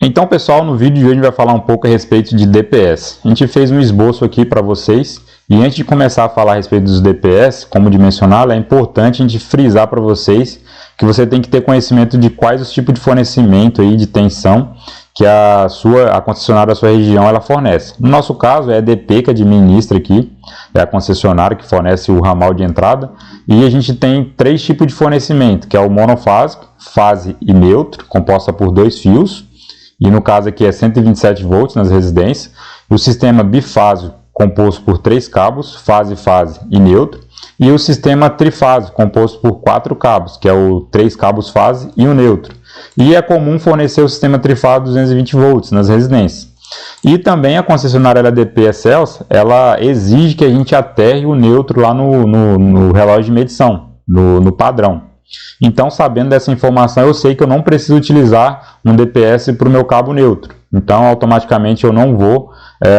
Então, pessoal, no vídeo de hoje a gente vai falar um pouco a respeito de DPS. A gente fez um esboço aqui para vocês e antes de começar a falar a respeito dos DPS, como dimensioná-lo, é importante a gente frisar para vocês que você tem que ter conhecimento de quais os tipos de fornecimento aí de tensão que a concessionária da sua região ela fornece. No nosso caso é a EDP que administra aqui, é a concessionária que fornece o ramal de entrada, e a gente tem três tipos de fornecimento, que é o monofásico, fase e neutro, composta por dois fios, e no caso aqui é 127 volts nas residências, o sistema bifásico, composto por três cabos, fase e neutro, e o sistema trifásico, composto por quatro cabos, que é o três cabos fase e o neutro. E é comum fornecer o sistema trifásico 220 volts nas residências. E também a concessionária LDP Excelsa, ela exige que a gente aterre o neutro lá no relógio de medição, no padrão. Então, sabendo dessa informação, eu sei que eu não preciso utilizar um DPS para o meu cabo neutro. Então, automaticamente eu não vou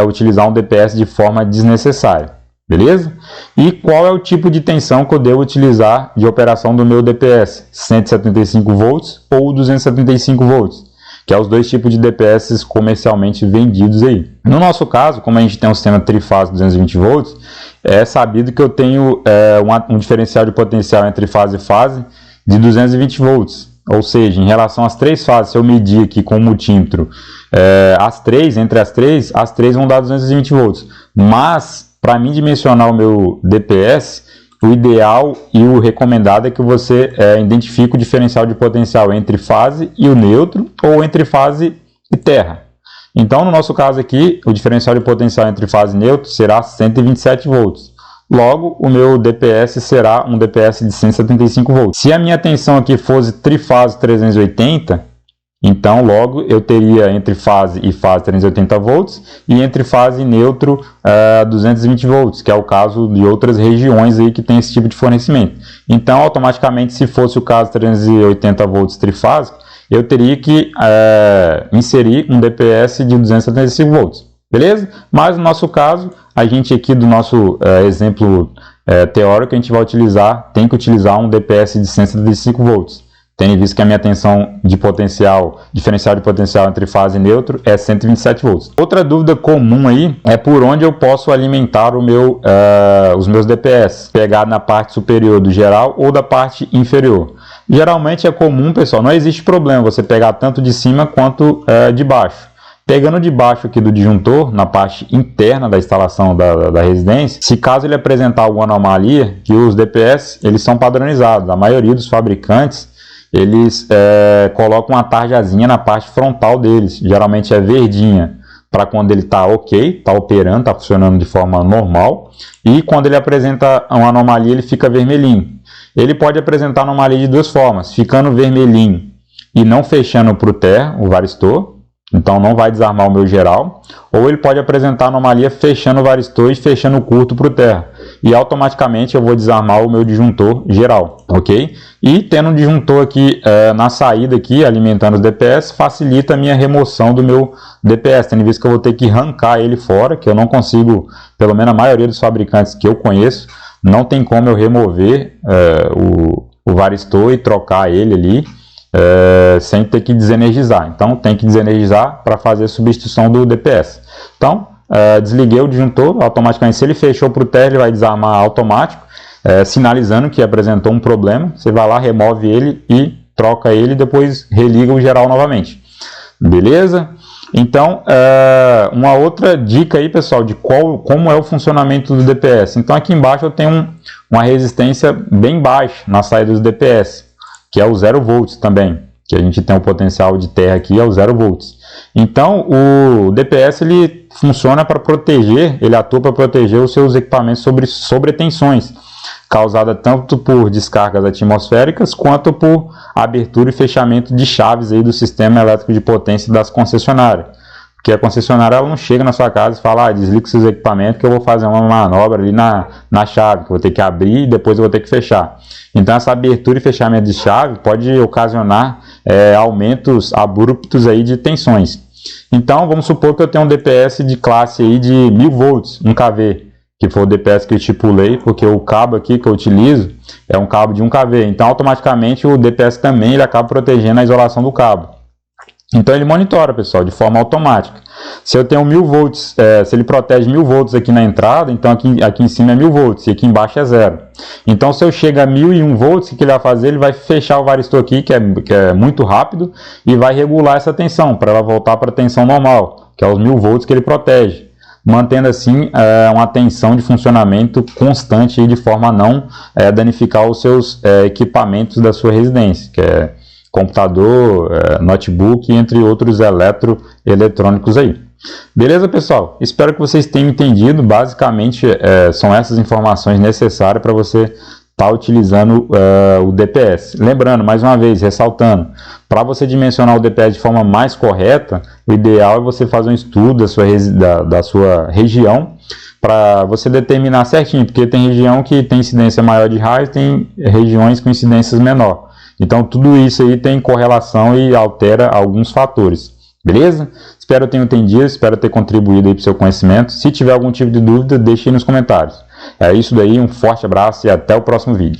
utilizar um DPS de forma desnecessária. Beleza? E qual é o tipo de tensão que eu devo utilizar de operação do meu DPS? 175 volts ou 275 volts? Que é os dois tipos de DPS comercialmente vendidos aí. No nosso caso, como a gente tem um sistema trifásico 220 volts, é sabido que eu tenho um diferencial de potencial entre fase e fase de 220 volts. Ou seja, em relação às três fases, se eu medir aqui com o multímetro, entre as três vão dar 220 volts. Mas, para mim dimensionar o meu DPS, o ideal e o recomendado é que você identifique o diferencial de potencial entre fase e o neutro ou entre fase e terra. Então, no nosso caso aqui, o diferencial de potencial entre fase e neutro será 127 volts. Logo, o meu DPS será um DPS de 175 volts. Se a minha tensão aqui fosse trifase 380, então logo eu teria entre fase e fase 380 volts e entre fase e neutro 220 volts, que é o caso de outras regiões aí que tem esse tipo de fornecimento. Então, automaticamente, se fosse o caso 380 volts trifásico, eu teria que inserir um DPS de 275 volts. Beleza? Mas no nosso caso, a gente aqui do nosso exemplo teórico, a gente vai tem que utilizar um DPS de 175 volts. Tendo visto que a minha tensão de diferencial de potencial entre fase e neutro é 127 volts. Outra dúvida comum aí é por onde eu posso alimentar os meus DPS, pegar na parte superior do geral ou da parte inferior. Geralmente é comum, pessoal, não existe problema você pegar tanto de cima quanto de baixo. Pegando de baixo aqui do disjuntor, na parte interna da instalação da residência, se caso ele apresentar alguma anomalia, que os DPS eles são padronizados, a maioria dos fabricantes eles colocam uma tarjazinha na parte frontal deles, geralmente é verdinha, para quando ele está ok, está operando, está funcionando de forma normal, e quando ele apresenta uma anomalia ele fica vermelhinho. Ele pode apresentar anomalia de duas formas, ficando vermelhinho e não fechando para o terra, o varistor, então não vai desarmar o meu geral, ou ele pode apresentar anomalia fechando o varistor e fechando o curto para o terra, e automaticamente eu vou desarmar o meu disjuntor geral, ok? E tendo um disjuntor aqui na saída aqui, alimentando os DPS, facilita a minha remoção do meu DPS, tendo visto que eu vou ter que arrancar ele fora, que eu não consigo, pelo menos a maioria dos fabricantes que eu conheço, não tem como eu remover o varistor e trocar ele ali, sem ter que desenergizar. Então tem que desenergizar para fazer a substituição do DPS. Então desliguei o disjuntor, automaticamente se ele fechou para o terra ele vai desarmar automático, sinalizando que apresentou um problema. Você vai lá, remove ele e troca ele e depois religa o geral novamente. Beleza? Então uma outra dica aí, pessoal, de como é o funcionamento do DPS. Então aqui embaixo eu tenho uma resistência bem baixa na saída do DPS, que é o 0 volts também, que a gente tem o potencial de terra aqui, é o 0 volts. Então, o DPS ele funciona para proteger, ele atua para proteger os seus equipamentos sobre sobretensões, causada tanto por descargas atmosféricas, quanto por abertura e fechamento de chaves aí do sistema elétrico de potência das concessionárias. Porque a concessionária ela não chega na sua casa e fala, desliga os seus equipamentos que eu vou fazer uma manobra ali na chave, que eu vou ter que abrir e depois eu vou ter que fechar. Então essa abertura e fechamento de chave pode ocasionar aumentos abruptos aí de tensões. Então vamos supor que eu tenho um DPS de classe aí de 1000 volts, 1 kV, que foi o DPS que eu estipulei, porque o cabo aqui que eu utilizo é um cabo de 1 kV. Então automaticamente o DPS também ele acaba protegendo a isolação do cabo. Então ele monitora, pessoal, de forma automática. Se eu tenho 1000 volts, se ele protege 1000 volts aqui na entrada, então aqui em cima é 1000 volts e aqui embaixo é 0. Então se eu chego a 1001 volts, o que ele vai fazer? Ele vai fechar o varistor aqui, que é muito rápido, e vai regular essa tensão, para ela voltar para a tensão normal, que é os 1000 volts que ele protege, mantendo assim uma tensão de funcionamento constante de forma a não danificar os seus equipamentos da sua residência, que é computador, notebook, entre outros eletrônicos aí. Beleza, pessoal? Espero que vocês tenham entendido. Basicamente, são essas informações necessárias para você estar utilizando o DPS. Lembrando, mais uma vez, ressaltando, para você dimensionar o DPS de forma mais correta, o ideal é você fazer um estudo da sua região, para você determinar certinho, porque tem região que tem incidência maior de raios, tem regiões com incidências menor. Então, tudo isso aí tem correlação e altera alguns fatores. Beleza? Espero ter entendido, espero ter contribuído aí para o seu conhecimento. Se tiver algum tipo de dúvida, deixe aí nos comentários. É isso daí, um forte abraço e até o próximo vídeo.